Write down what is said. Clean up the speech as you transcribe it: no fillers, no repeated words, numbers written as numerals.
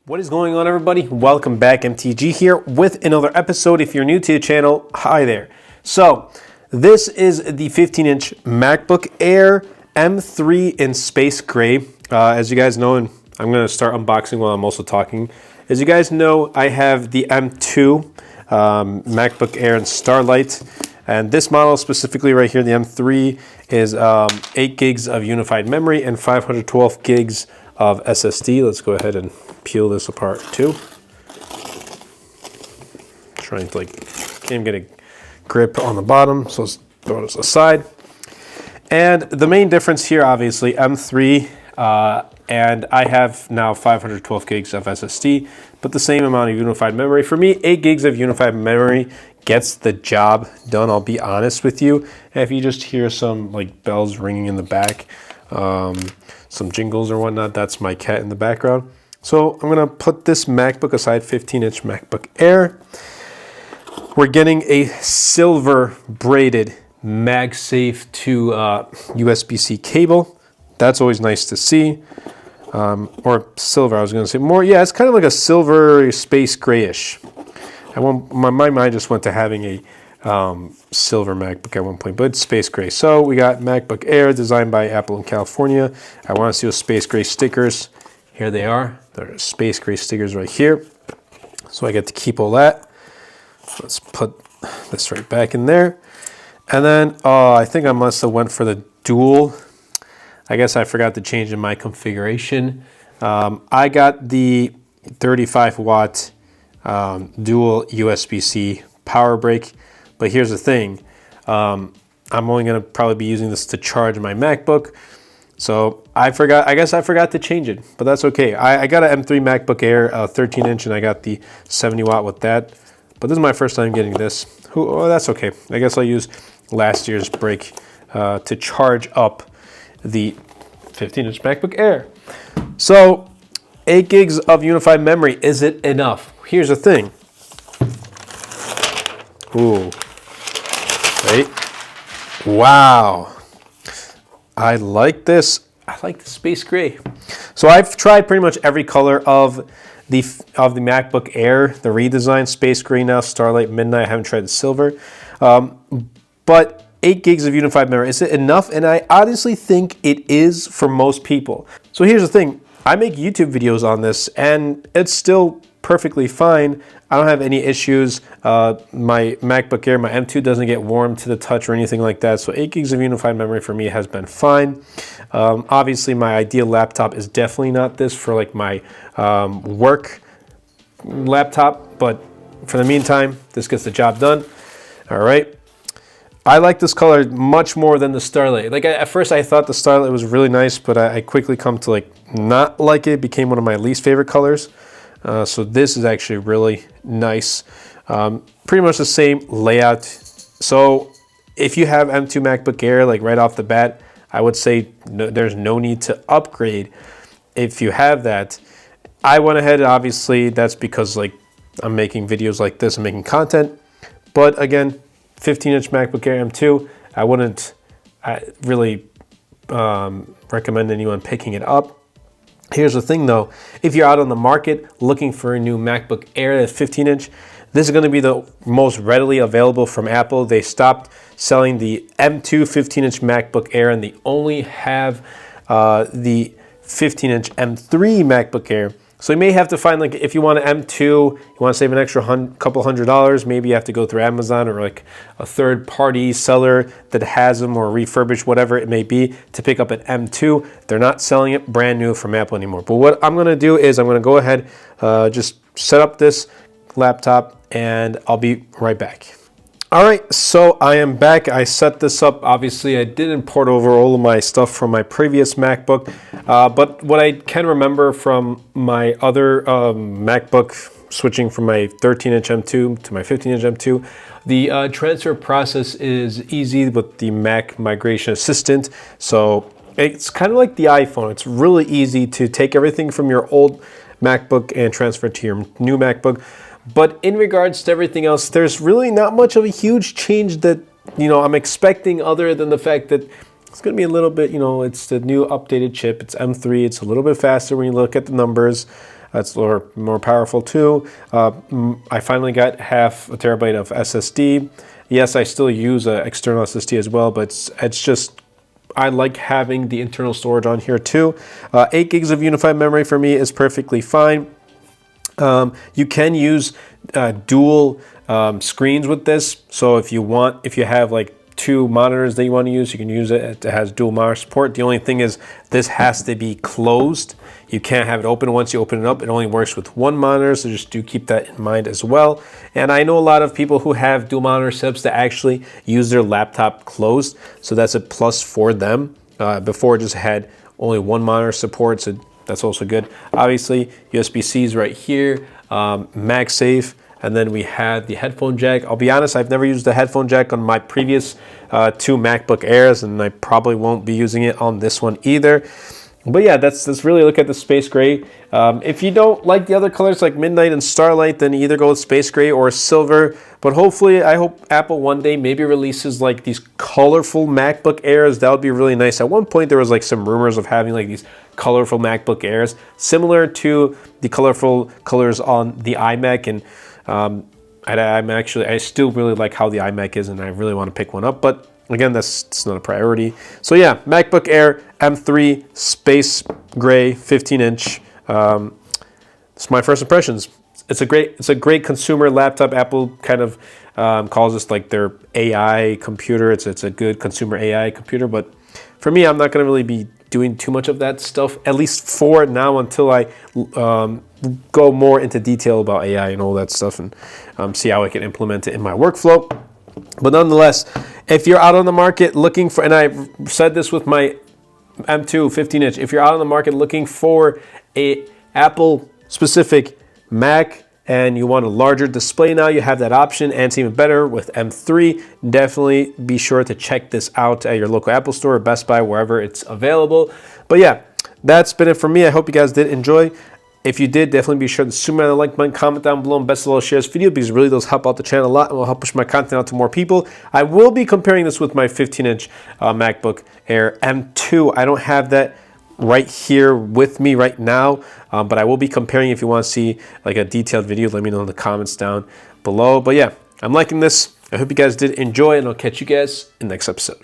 What is going on, everybody? Welcome back. MTG here with another episode. If you're new to the channel, hi there. So this is the 15-inch MacBook Air M3 in space gray. As you guys know, and I'm going to start unboxing while I'm also talking. As you guys know, I have the M2 MacBook Air in Starlight. And this model specifically right here, the M3, is 8 gigs of unified memory and 512 gigs of SSD. Let's go ahead and peel this apart too. Trying to can't even get a grip on the bottom, so let's throw this aside. And the main difference here, obviously, M3, and I have now 512 gigs of SSD, but the same amount of unified memory. For me, 8 gigs of unified memory gets the job done, I'll be honest with you. And if you just hear some bells ringing in the back, some jingles or whatnot, that's my cat in the background. So I'm gonna put this MacBook aside, 15-inch MacBook Air. We're getting a silver braided MagSafe to USB-C cable. That's always nice to see. Or silver, I was gonna say more. Yeah, it's kind of like a silver space grayish. My mind just went to having a silver MacBook at one point, but it's space gray. So we got MacBook Air designed by Apple in California. I want to see those space gray stickers. Here they are. They're space gray stickers right here. So I get to keep all that. Let's put this right back in there. And then I think I must have went for the dual. I guess I forgot to change in my configuration. I got the 35 watt dual USB-C power brick. But here's the thing, I'm only gonna probably be using this to charge my MacBook. So I guess I forgot to change it, but that's okay. I got an M3 MacBook Air 13-inch, and I got the 70 watt with that. But this is my first time getting this. Oh, that's okay. I guess I'll use last year's brick to charge up the 15-inch MacBook Air. So 8 gigs of unified memory, is it enough? Here's the thing. Ooh. Right? Wow. I like this. I like the space gray. So I've tried pretty much every color of the MacBook Air, the redesigned space gray now, Starlight, Midnight. I haven't tried the silver. But 8 gigs of unified memory, is it enough? And I honestly think it is for most people. So here's the thing. I make YouTube videos on this, and it's still perfectly fine. I don't have any issues. My MacBook Air, my M2 doesn't get warm to the touch or anything like that. So 8 gigs of unified memory for me has been fine. Obviously, my ideal laptop is definitely not this for my work laptop, but for the meantime, this gets the job done. All right. I like this color much more than the Starlight. At first I thought the Starlight was really nice, but I quickly come to not like it. It became one of my least favorite colors. So this is actually really nice. Pretty much the same layout. So if you have M2 MacBook Air, right off the bat, I would say there's no need to upgrade. If you have that, I went ahead, obviously that's because I'm making videos like this and making content. But again, 15-inch MacBook Air M2, I wouldn't really recommend anyone picking it up. Here's the thing though, if you're out on the market looking for a new MacBook Air that's 15-inch, this is going to be the most readily available from Apple. They stopped selling the M2 15-inch MacBook Air, and they only have the 15-inch M3 MacBook Air. So you may have to find, if you want an M2, you want to save an extra couple $100, maybe you have to go through Amazon or a third-party seller that has them, or refurbished, whatever it may be, to pick up an M2. They're not selling it brand new from Apple anymore. But what I'm going to do is I'm going to go ahead, just set up this laptop, and I'll be right back. All right, so I am back. I set this up. Obviously, I did import over all of my stuff from my previous MacBook, but what I can remember from my other MacBook, switching from my 13-inch M2 to my 15-inch M2, the transfer process is easy with the Mac Migration Assistant. So it's kind of like the iPhone. It's really easy to take everything from your old MacBook and transfer it to your new MacBook. But in regards to everything else, there's really not much of a huge change that, I'm expecting, other than the fact that it's going to be a little bit, it's the new updated chip. It's M3. It's a little bit faster when you look at the numbers. That's more powerful too. I finally got half a terabyte of SSD. Yes, I still use an external SSD as well, but it's just, I like having the internal storage on here too. 8 gigs of unified memory for me is perfectly fine. You can use dual screens with this. So if you have like 2 monitors that you want to use, you can use it. It has dual monitor support. The only thing is this has to be closed. You can't have it open. Once you open it up, it only works with 1 monitor, so just do keep that in mind as well. And I know a lot of people who have dual monitor setups that actually use their laptop closed, so that's a plus for them. Before it just had only 1 monitor support, so that's also good. Obviously, USB-C's right here, MagSafe, and then we have the headphone jack. I'll be honest, I've never used the headphone jack on my previous 2 MacBook Airs, and I probably won't be using it on this one either. But yeah, that's really look at the space gray. If you don't like the other colors like Midnight and Starlight, then either go with space gray or silver. But hopefully, I hope Apple one day maybe releases like these colorful MacBook Airs. That would be really nice. At one point, there was like some rumors of having like these colorful MacBook Airs, similar to the colorful colors on the iMac. And I still really like how the iMac is, and I really want to pick one up. But again, it's not a priority. So yeah, MacBook Air M3 Space Gray 15-inch. It's my first impressions. It's a great consumer laptop. Apple kind of calls this like their AI computer. It's a good consumer AI computer. But for me, I'm not going to really be doing too much of that stuff, at least for now, until I go more into detail about AI and all that stuff, and see how I can implement it in my workflow. But nonetheless, if you're out on the market looking for, and I said this with my M2 15-inch, if you're out on the market looking for a Apple specific Mac and you want a larger display now, you have that option, and it's even better with M3. Definitely be sure to check this out at your local Apple store or Best Buy, wherever it's available. But yeah, that's been it for me. I hope you guys did enjoy. If you did, definitely be sure to smash the like button, comment down below, and best of all, share this video, because really those help out the channel a lot and will help push my content out to more people. I will be comparing this with my 15-inch MacBook Air M2. I don't have that right here with me right now, but I will be comparing. If you want to see like a detailed video, let me know in the comments down below. But yeah, I'm liking this. I hope you guys did enjoy, and I'll catch you guys in the next episode.